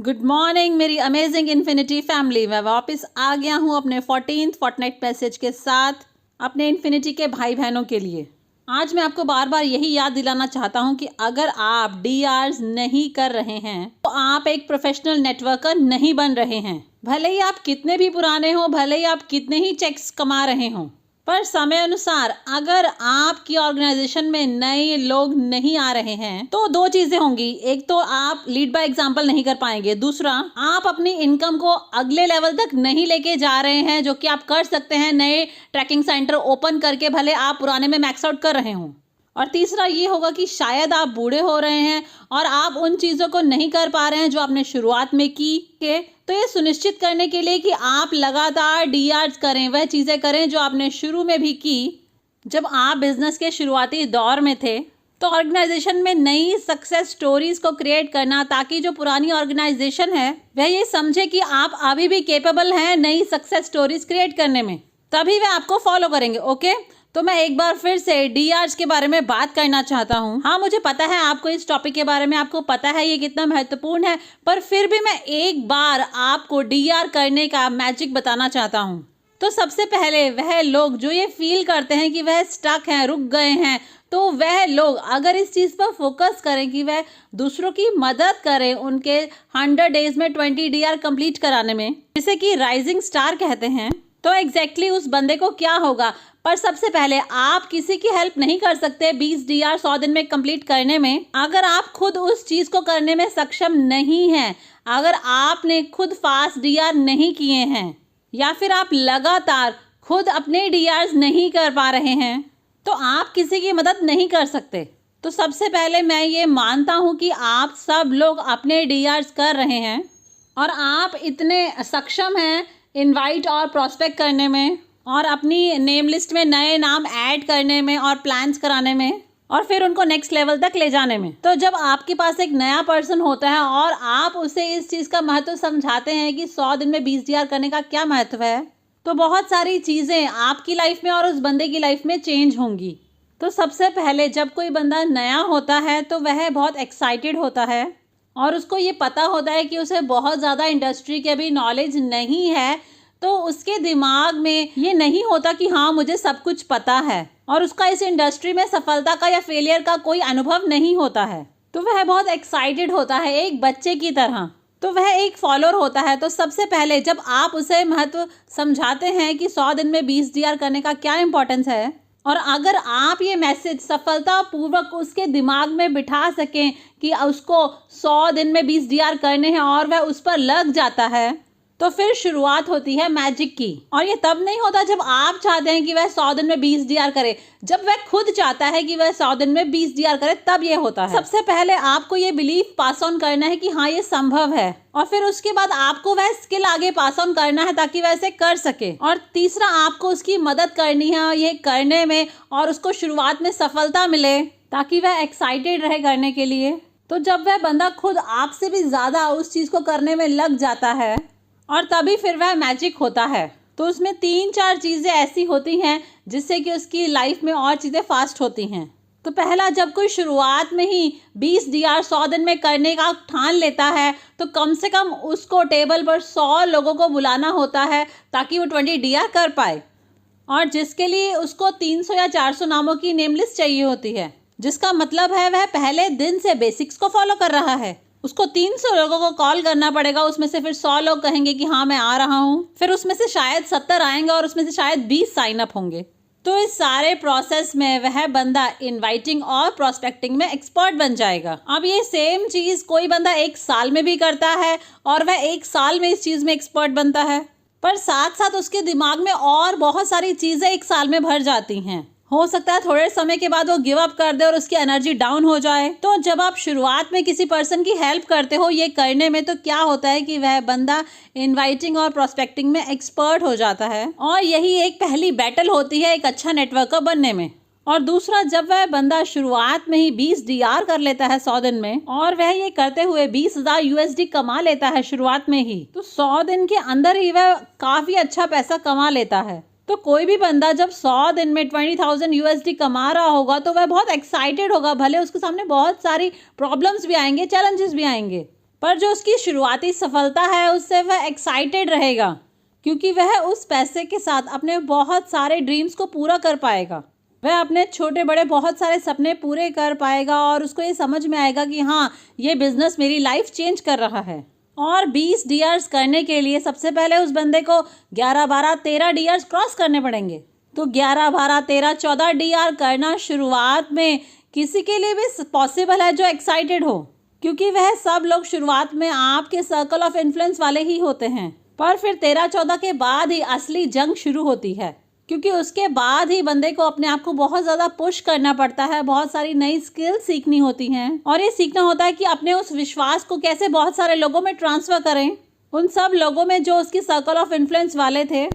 Good morning मेरी amazing infinity family. मैं वापस आ गया हूँ अपने 14th फोर्टनाइट मैसेज के साथ अपने इन्फिनिटी के भाई बहनों के लिए। आज मैं आपको बार बार यही याद दिलाना चाहता हूँ कि अगर आप डीआरस नहीं कर रहे हैं तो आप एक प्रोफेशनल नेटवर्कर नहीं बन रहे हैं। भले ही आप कितने भी पुराने हो, भले ही आप कितने ही चेक्स कमा रहे हो, पर समय अनुसार अगर आपकी ऑर्गेनाइजेशन में नए लोग नहीं आ रहे हैं तो दो चीजें होंगी। एक तो आप लीड बाय एग्जांपल नहीं कर पाएंगे, दूसरा आप अपनी इनकम को अगले लेवल तक नहीं लेके जा रहे हैं, जो कि आप कर सकते हैं नए ट्रैकिंग सेंटर ओपन करके, भले आप पुराने में मैक्स आउट कर रहे हो। और तीसरा ये होगा कि शायद आप बूढ़े हो रहे हैं और आप उन चीज़ों को नहीं कर पा रहे हैं जो आपने शुरुआत में की के। तो ये सुनिश्चित करने के लिए कि आप लगातार डीआरस करें, वह चीज़ें करें जो आपने शुरू में भी की जब आप बिजनेस के शुरुआती दौर में थे। तो ऑर्गेनाइजेशन में नई सक्सेस स्टोरीज को क्रिएट करना, ताकि जो पुरानी ऑर्गेनाइजेशन है वह ये समझे कि आप अभी भी केपेबल हैं नई सक्सेस स्टोरीज क्रिएट करने में, तभी वे आपको फॉलो करेंगे। ओके, तो मैं एक बार फिर से डीआरस के बारे में बात करना चाहता हूँ। हाँ, मुझे पता है आपको इस टॉपिक के बारे में आपको पता है ये कितना महत्वपूर्ण है, पर फिर भी मैं एक बार आपको डीआर करने का मैजिक बताना चाहता हूँ। तो सबसे पहले वह लोग जो ये फील करते हैं कि वह स्टक हैं, रुक गए हैं, तो वह लोग अगर इस चीज़ पर फोकस करें कि वह दूसरों की मदद करें उनके 100 डेज में 20 डीआर कंप्लीट कराने में, जिसे कि राइजिंग स्टार कहते हैं, तो एग्जैक्टली उस बंदे को क्या होगा। पर सबसे पहले आप किसी की हेल्प नहीं कर सकते 20 डीआर 100 दिन में कंप्लीट करने में अगर आप खुद उस चीज़ को करने में सक्षम नहीं हैं। अगर आपने खुद फास्ट डीआर नहीं किए हैं या फिर आप लगातार खुद अपने डीआरस नहीं कर पा रहे हैं तो आप किसी की मदद नहीं कर सकते। तो सबसे पहले मैं ये मानता हूँ कि आप सब लोग अपने डीआरस कर रहे हैं और आप इतने सक्षम हैं इनवाइट और प्रोस्पेक्ट करने में और अपनी नेम लिस्ट में नए नाम ऐड करने में और प्लान्स कराने में और फिर उनको नेक्स्ट लेवल तक ले जाने में। तो जब आपके पास एक नया पर्सन होता है और आप उसे इस चीज़ का महत्व समझाते हैं कि 100 दिन में 20 डीआर करने का क्या महत्व है, तो बहुत सारी चीज़ें आपकी लाइफ में और उस बंदे की लाइफ में चेंज होंगी। तो सबसे पहले जब कोई बंदा नया होता है तो वह बहुत एक्साइटेड होता है और उसको ये पता होता है कि उसे बहुत ज़्यादा इंडस्ट्री के भी नॉलेज नहीं है, तो उसके दिमाग में ये नहीं होता कि हाँ मुझे सब कुछ पता है और उसका इस इंडस्ट्री में सफलता का या फेलियर का कोई अनुभव नहीं होता है। तो वह बहुत एक्साइटेड होता है एक बच्चे की तरह, तो वह एक फॉलोअर होता है। तो सबसे पहले जब आप उसे महत्व समझाते हैं कि 100 दिन में 20 डीआर करने का क्या इंपॉर्टेंस है, और अगर आप ये मैसेज सफलतापूर्वक उसके दिमाग में बिठा सकें कि उसको 100 दिन में 20 डीआर करने हैं और वह उस पर लग जाता है, तो फिर शुरुआत होती है मैजिक की। और ये तब नहीं होता जब आप चाहते हैं कि वह 100 दिन में 20 डीआर करे, जब वह खुद चाहता है कि वह 100 दिन में 20 डीआर करे तब ये होता है। सबसे पहले आपको ये बिलीफ पास ऑन करना है कि हाँ ये संभव है, और फिर उसके बाद आपको वह स्किल आगे पास ऑन करना है ताकि वह इसे कर सके। और तीसरा, आपको उसकी मदद करनी है ये करने में और उसको शुरुआत में सफलता मिले ताकि वह एक्साइटेड रहे करने के लिए। तो जब वह बंदा खुद आपसे भी ज़्यादा उस चीज़ को करने में लग जाता है और तभी फिर वह मैजिक होता है। तो उसमें 3-4 चीज़ें ऐसी होती हैं जिससे कि उसकी लाइफ में और चीज़ें फास्ट होती हैं। तो पहला, जब कोई शुरुआत में ही 20 डीआर 100 दिन में करने का ठान लेता है तो कम से कम उसको टेबल पर 100 लोगों को बुलाना होता है ताकि वो 20 डीआर कर पाए, और जिसके लिए उसको 300 या 400 नामों की नेम लिस्ट चाहिए होती है, जिसका मतलब है वह पहले दिन से बेसिक्स को फॉलो कर रहा है। उसको 300 लोगों को कॉल करना पड़ेगा, उसमें से फिर 100 लोग कहेंगे कि हाँ मैं आ रहा हूँ, फिर उसमें से शायद 70 आएंगे और उसमें से शायद 20 साइन अप होंगे। तो इस सारे प्रोसेस में वह बंदा इनवाइटिंग और प्रोस्पेक्टिंग में एक्सपर्ट बन जाएगा। अब ये सेम चीज़ कोई बंदा 1 साल में भी करता है और वह 1 साल में इस चीज़ में एक्सपर्ट बनता है, पर साथ साथ उसके दिमाग में और बहुत सारी चीज़ें 1 साल में भर जाती हैं। हो सकता है थोड़े समय के बाद वो गिव अप कर दे और उसकी एनर्जी डाउन हो जाए। तो जब आप शुरुआत में किसी पर्सन की हेल्प करते हो ये करने में, तो क्या होता है कि वह बंदा इनवाइटिंग और प्रोस्पेक्टिंग में एक्सपर्ट हो जाता है, और यही एक पहली बैटल होती है एक अच्छा नेटवर्कर बनने में। और दूसरा, जब वह बंदा शुरुआत में ही 20 डीआर कर लेता है 100 दिन में, और वह ये करते हुए 20,000 यूएसडी कमा लेता है शुरुआत में ही, तो 100 दिन के अंदर ही वह काफ़ी अच्छा पैसा कमा लेता है। तो कोई भी बंदा जब 100 दिन में 20,000 यूएसडी कमा रहा होगा तो वह बहुत एक्साइटेड होगा, भले उसके सामने बहुत सारी प्रॉब्लम्स भी आएंगे, चैलेंजेस भी आएंगे, पर जो उसकी शुरुआती सफलता है उससे वह एक्साइटेड रहेगा, क्योंकि वह उस पैसे के साथ अपने बहुत सारे ड्रीम्स को पूरा कर पाएगा। वह अपने छोटे बड़े बहुत सारे सपने पूरे कर पाएगा और उसको ये समझ में आएगा कि हाँ, ये बिजनेस मेरी लाइफ चेंज कर रहा है। और 20 डीआर्स करने के लिए सबसे पहले उस बंदे को 11, 12, 13 डीआर्स क्रॉस करने पड़ेंगे। तो 11, 12, 13, 14 डीआर करना शुरुआत में किसी के लिए भी पॉसिबल है जो एक्साइटेड हो, क्योंकि वह सब लोग शुरुआत में आपके सर्कल ऑफ इन्फ्लुएंस वाले ही होते हैं। पर फिर 13, 14 के बाद ही असली जंग शुरू होती है, क्योंकि उसके बाद ही बंदे को अपने आप को बहुत ज़्यादा पुश करना पड़ता है, बहुत सारी नई स्किल सीखनी होती हैं और ये सीखना होता है कि अपने उस विश्वास को कैसे बहुत सारे लोगों में ट्रांसफ़र करें, उन सब लोगों में जो उसकी सर्कल ऑफ इन्फ्लुएंस वाले थे।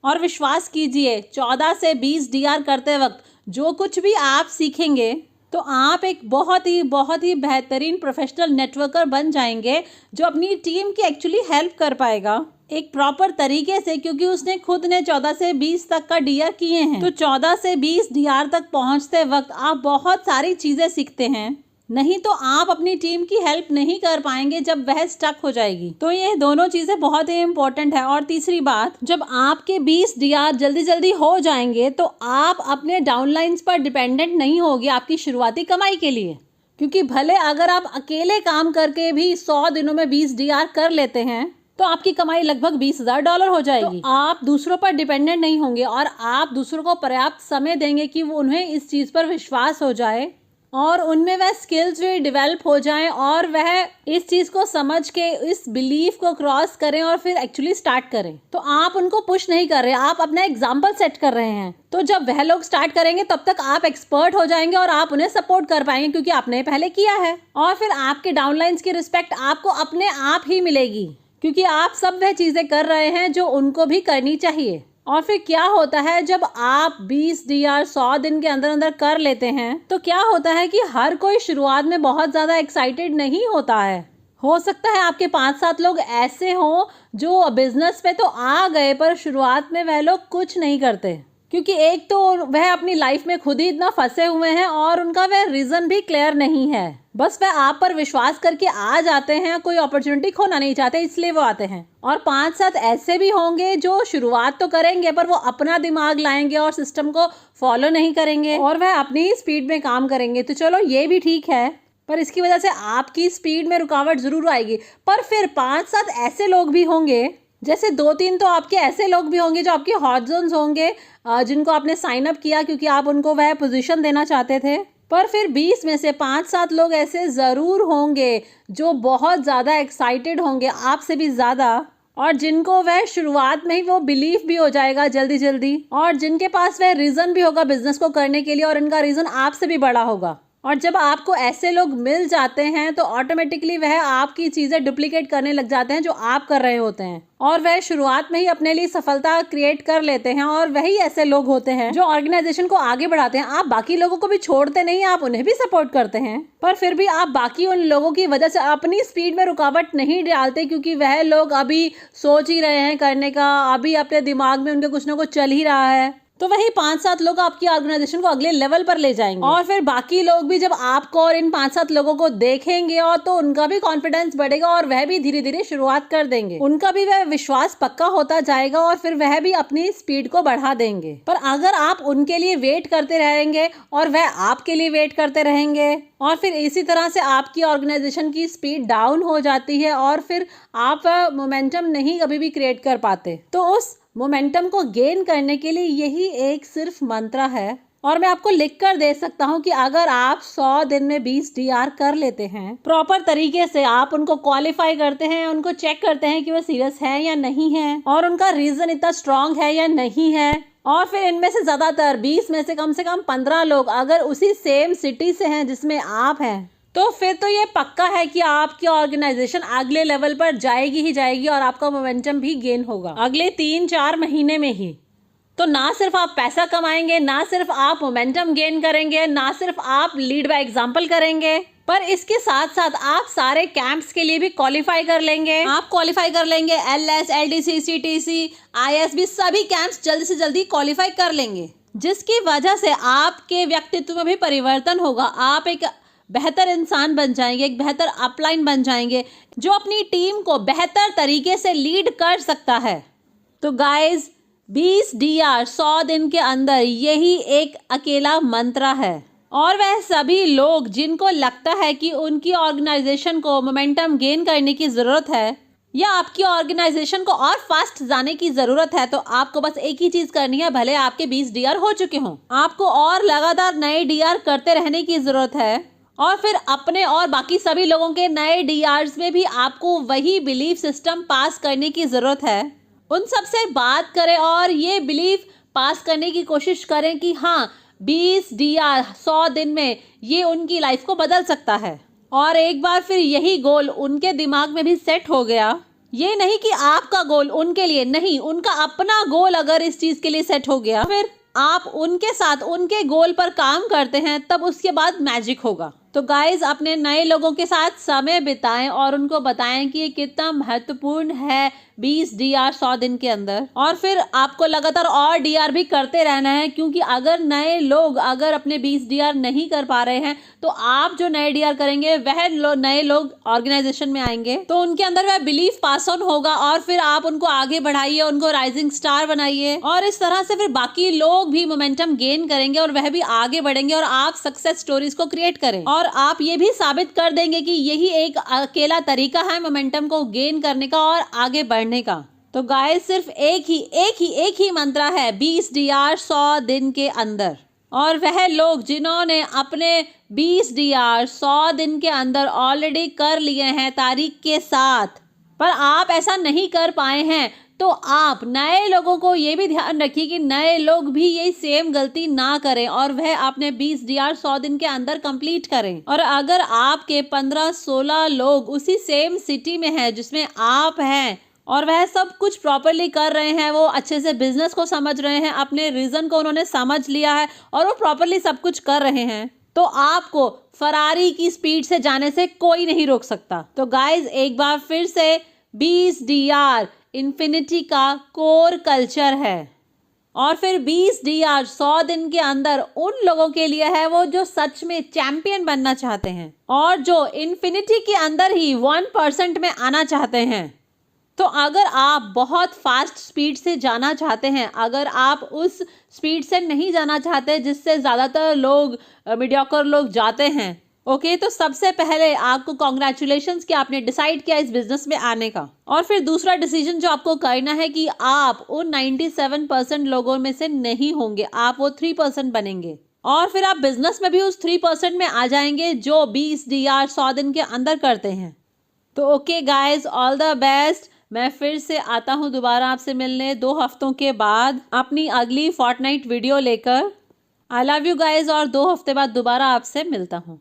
और विश्वास कीजिए, 14 से 20 डीआर करते वक्त जो कुछ भी आप सीखेंगे तो आप एक बहुत ही बेहतरीन प्रोफेशनल नेटवर्कर बन जाएंगे, जो अपनी टीम की एक्चुअली हेल्प कर पाएगा एक प्रॉपर तरीके से, क्योंकि उसने खुद ने 14 से 20 तक का डीआर किए हैं। तो 14 से 20 डीआर तक पहुंचते वक्त आप बहुत सारी चीज़ें सीखते हैं, नहीं तो आप अपनी टीम की हेल्प नहीं कर पाएंगे जब वह स्टक हो जाएगी। तो ये दोनों चीज़ें बहुत ही इंपॉर्टेंट है। और तीसरी बात, जब आपके 20 डीआर जल्दी हो जाएंगे तो आप अपने डाउनलाइंस पर डिपेंडेंट नहीं होगी आपकी शुरुआती कमाई के लिए, क्योंकि भले अगर आप अकेले काम करके भी 100 दिनों में 20 डीआर कर लेते हैं तो आपकी कमाई लगभग $20,000 हो जाएगी। तो आप दूसरों पर डिपेंडेंट नहीं होंगे और आप दूसरों को पर्याप्त समय देंगे कि वो उन्हें इस चीज़ पर विश्वास हो जाए और उनमें वह स्किल्स भी डेवलप हो जाएं और वह इस चीज़ को समझ के इस बिलीफ को क्रॉस करें और फिर एक्चुअली स्टार्ट करें। तो आप उनको पुश नहीं कर रहे, आप अपना एग्जाम्पल सेट कर रहे हैं। तो जब वह लोग स्टार्ट करेंगे तब तक आप एक्सपर्ट हो जाएंगे और आप उन्हें सपोर्ट कर पाएंगे, क्योंकि आपने पहले किया है। और फिर आपके डाउनलाइंस की रिस्पेक्ट आपको अपने आप ही मिलेगी, क्योंकि आप सब वह चीज़ें कर रहे हैं जो उनको भी करनी चाहिए। और फिर क्या होता है, जब आप 20 डीआर 100 दिन के अंदर अंदर कर लेते हैं तो क्या होता है कि हर कोई शुरुआत में बहुत ज़्यादा एक्साइटेड नहीं होता है। हो सकता है आपके 5-7 लोग ऐसे हों जो बिजनेस पे तो आ गए पर शुरुआत में वह लोग कुछ नहीं करते, क्योंकि एक तो वह अपनी लाइफ में खुद ही इतना फंसे हुए हैं और उनका वह रीज़न भी क्लियर नहीं है। बस वह आप पर विश्वास करके आ जाते हैं, कोई अपॉर्चुनिटी खोना नहीं चाहते इसलिए वो आते हैं। और 5-7 ऐसे भी होंगे जो शुरुआत तो करेंगे पर वो अपना दिमाग लाएंगे और सिस्टम को फॉलो नहीं करेंगे और वह अपनी ही स्पीड में काम करेंगे। तो चलो ये भी ठीक है, पर इसकी वजह से आपकी स्पीड में रुकावट ज़रूर आएगी। पर फिर 5-7 ऐसे लोग भी होंगे, जैसे 2-3 तो आपके ऐसे लोग भी होंगे जो आपके हॉट जोन्स होंगे, जिनको आपने साइन अप किया क्योंकि आप उनको वह पोजीशन देना चाहते थे। पर फिर 20 में से 5-7 लोग ऐसे ज़रूर होंगे जो बहुत ज़्यादा एक्साइटेड होंगे आपसे भी ज़्यादा, और जिनको वह शुरुआत में ही वो बिलीफ भी हो जाएगा जल्दी और जिनके पास वह रीज़न भी होगा बिजनेस को करने के लिए और इनका रीज़न आपसे भी बड़ा होगा। और जब आपको ऐसे लोग मिल जाते हैं तो ऑटोमेटिकली वह आपकी चीज़ें डुप्लीकेट करने लग जाते हैं जो आप कर रहे होते हैं, और वह शुरुआत में ही अपने लिए सफलता क्रिएट कर लेते हैं। और वही ऐसे लोग होते हैं जो ऑर्गेनाइजेशन को आगे बढ़ाते हैं। आप बाकी लोगों को भी छोड़ते नहीं, आप उन्हें भी सपोर्ट करते हैं, पर फिर भी आप बाकी उन लोगों की वजह से अपनी स्पीड में रुकावट नहीं डालते, क्योंकि वह लोग अभी सोच ही रहे हैं करने का, अभी अपने दिमाग में उनके कुछ ना कुछ चल ही रहा है। तो वही 5-7 लोग आपकी ऑर्गेनाइजेशन को अगले लेवल पर ले जाएंगे। और फिर बाकी लोग भी जब आपको और इन 5-7 लोगों को देखेंगे और तो उनका भी कॉन्फिडेंस बढ़ेगा और वह भी धीरे धीरे शुरुआत कर देंगे, उनका भी वह विश्वास पक्का होता जाएगा और फिर वह भी अपनी स्पीड को बढ़ा देंगे। पर अगर आप उनके लिए वेट करते रहेंगे और वह आपके लिए वेट करते रहेंगे और फिर इसी तरह से आपकी ऑर्गेनाइजेशन की स्पीड डाउन हो जाती है और फिर आप मोमेंटम नहीं कभी भी क्रिएट कर पाते। तो उस मोमेंटम को गेन करने के लिए यही एक सिर्फ मंत्र है, और मैं आपको लिख कर दे सकता हूँ कि अगर आप 100 दिन में 20 डीआर कर लेते हैं प्रॉपर तरीके से, आप उनको क्वालिफाई करते हैं, उनको चेक करते हैं कि वो सीरियस है या नहीं है और उनका रीजन इतना स्ट्रांग है या नहीं है, और फिर इनमें से ज़्यादातर 20 में से कम 15 लोग अगर उसी सेम सिटी से हैं जिसमें आप हैं, तो फिर तो ये पक्का है कि आपकी ऑर्गेनाइजेशन अगले लेवल पर जाएगी ही जाएगी और आपका मोमेंटम भी गेन होगा अगले 3-4 महीने में ही। तो ना सिर्फ आप पैसा कमाएंगे, ना सिर्फ आप मोमेंटम गेन करेंगे, ना सिर्फ आप लीड बाय एग्जांपल करेंगे, पर इसके साथ साथ आप सारे कैंप्स के लिए भी क्वालिफाई कर लेंगे। आप क्वालिफाई कर लेंगे LS, LDC, CTC, ISB, सभी कैंप्स जल्दी से जल्दी क्वालिफाई कर लेंगे, जिसकी वजह से आपके व्यक्तित्व में भी परिवर्तन होगा। आप एक बेहतर इंसान बन जाएंगे, एक बेहतर अपलाइन बन जाएंगे जो अपनी टीम को बेहतर तरीके से लीड कर सकता है। तो गाइज 20 DR 100 दिन के अंदर यही एक अकेला मंत्र है। और वह सभी लोग जिनको लगता है कि उनकी ऑर्गेनाइजेशन को मोमेंटम गेन करने की ज़रूरत है या आपकी ऑर्गेनाइजेशन को और फास्ट जाने की ज़रूरत है, तो आपको बस एक ही चीज़ करनी है। भले आपके 20 DR हो चुके हों, आपको और लगातार नए DR करते रहने की ज़रूरत है। और फिर अपने और बाकी सभी लोगों के नए DRs में भी आपको वही बिलीफ सिस्टम पास करने की ज़रूरत है। उन सब से बात करें और ये बिलीफ पास करने की कोशिश करें कि हाँ, 20 DR 100 दिन में ये उनकी लाइफ को बदल सकता है। और एक बार फिर यही गोल उनके दिमाग में भी सेट हो गया, ये नहीं कि आपका गोल उनके लिए नहीं, उनका अपना गोल अगर इस चीज़ के लिए सेट हो गया, फिर आप उनके साथ उनके गोल पर काम करते हैं, तब उसके बाद मैजिक होगा। तो गाइज अपने नए लोगों के साथ समय बिताएं और उनको बताएं कि ये कितना महत्वपूर्ण है 20 DR 100 दिन के अंदर। और फिर आपको लगातार और DR भी करते रहना है, क्योंकि अगर नए लोग अगर अपने 20 DR नहीं कर पा रहे हैं, तो आप जो नए DR करेंगे वह नए लोग ऑर्गेनाइजेशन में आएंगे, तो उनके अंदर वह बिलीफ पास ऑन होगा और फिर आप उनको आगे बढ़ाइए, उनको राइजिंग स्टार बनाइए। और इस तरह से फिर बाकी लोग भी मोमेंटम गेन करेंगे और वह भी आगे बढ़ेंगे और आप सक्सेस स्टोरीज को क्रिएट करें। और आप ये भी साबित कर देंगे कि यही एक अकेला तरीका है मोमेंटम को गेन करने का और आगे बढ़ने का। तो गाइस सिर्फ एक ही मंत्र है 20 DR 100 दिन के अंदर। और वह लोग जिन्होंने अपने 20 DR 100 दिन के अंदर ऑलरेडी कर लिए हैं तारीख के साथ, पर आप ऐसा नहीं कर पाए हैं, तो आप नए लोगों को ये भी ध्यान रखिए कि नए लोग भी यही सेम गलती ना करें और वह अपने 20 DR 100 दिन के अंदर कंप्लीट करें। और अगर आपके 15-16 लोग उसी सेम सिटी में हैं जिसमें आप हैं और वह सब कुछ प्रॉपरली कर रहे हैं, वो अच्छे से बिजनेस को समझ रहे हैं, अपने रीजन को उन्होंने समझ लिया है और वो प्रॉपरली सब कुछ कर रहे हैं, तो आपको फरारी की स्पीड से जाने से कोई नहीं रोक सकता। तो गाइज एक बार फिर से 20 DR इन्फिनिटी का कोर कल्चर है। और फिर 20 DR 100 दिन के अंदर उन लोगों के लिए है वो जो सच में चैंपियन बनना चाहते हैं और जो इन्फिनिटी के अंदर ही 1% में आना चाहते हैं। तो अगर आप बहुत फास्ट स्पीड से जाना चाहते हैं, अगर आप उस स्पीड से नहीं जाना चाहते जिससे ज़्यादातर लोग मीडियोकर लोग जाते हैं, ओके, तो सबसे पहले आपको कॉन्ग्रेचुलेशंस कि आपने डिसाइड किया इस बिजनेस में आने का। और फिर दूसरा डिसीजन जो आपको करना है कि आप उन 97% लोगों में से नहीं होंगे, आप वो 3% बनेंगे और फिर आप बिजनेस में भी उस 3% में आ जाएंगे जो 20 DR 100 दिन के अंदर करते हैं। तो okay guys, all the best. मैं फिर से आता हूँ दोबारा आपसे मिलने 2 हफ्तों के बाद अपनी अगली फोर्टनाइट वीडियो लेकर। आई लव यू गाइज और 2 हफ्ते बाद दोबारा आपसे मिलता हूँ।